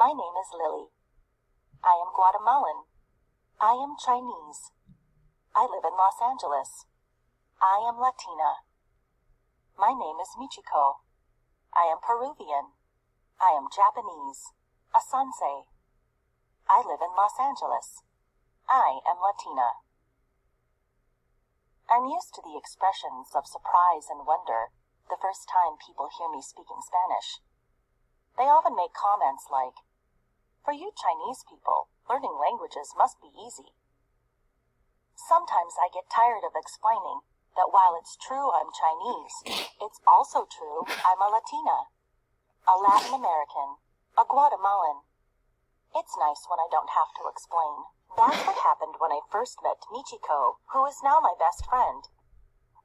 My name is Lily. I am Guatemalan. I am Chinese. I live in Los Angeles. I am Latina. My name is Michiko. I am Peruvian. I am Japanese. A Sansei. I live in Los Angeles. I am Latina. I'm used to the expressions of surprise and wonder the first time people hear me speaking Spanish. They often make comments like, "For you Chinese people, learning languages must be easy." Sometimes I get tired of explaining that while it's true I'm Chinese, it's also true I'm a Latina, a Latin American, a Guatemalan. It's nice when I don't have to explain. That's what happened when I first met Michiko, who is now my best friend.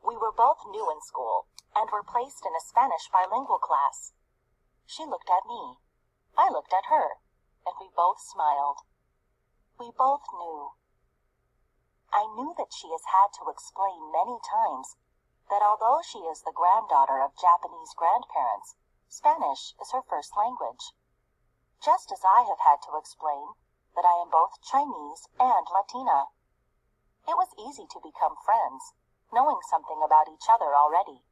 We were both new in school and were placed in a Spanish bilingual class. She looked at me. I looked at her, and we both smiled. We both knew. I knew that she has had to explain many times that although she is the granddaughter of Japanese grandparents, Spanish is her first language. Just as I have had to explain that I am both Chinese and Latina. It was easy to become friends, knowing something about each other already.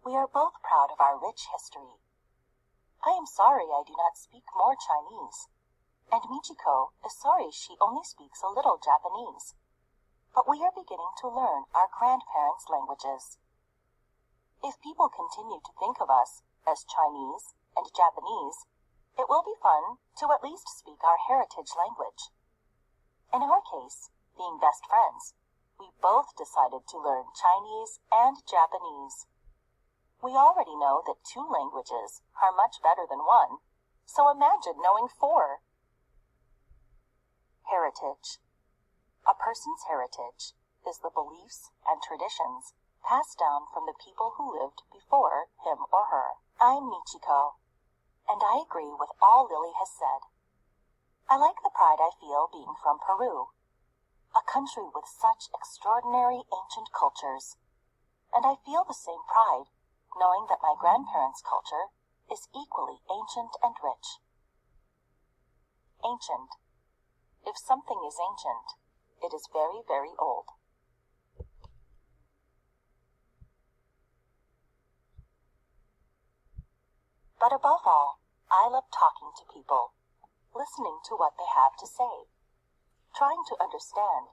We are both proud of our rich history. I am sorry I do not speak more Chinese, and Michiko is sorry she only speaks a little Japanese. But we are beginning to learn our grandparents' languages. If people continue to think of us as Chinese and Japanese, it will be fun to at least speak our heritage language. In our case, being best friends, we both decided to learn Chinese and Japanese. We already know that 2 languages are much better than 1, so imagine knowing 4. Heritage. A person's heritage is the beliefs and traditions passed down from the people who lived before him or her. I'm Michiko, and I agree with all Lily has said. I like the pride I feel being from Peru, a country with such extraordinary ancient cultures, and I feel the same pride knowing that my grandparents' culture is equally ancient and rich. Ancient. If something is ancient, it is very, very old. But above all, I love talking to people, listening to what they have to say, trying to understand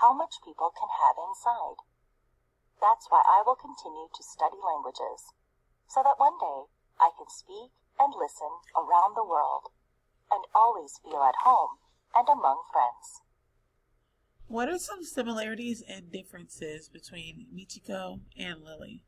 how much people can have inside. That's why I will continue to study languages, so that one day I can speak and listen around the world, and always feel at home and among friends. What are some similarities and differences between Michiko and Lily?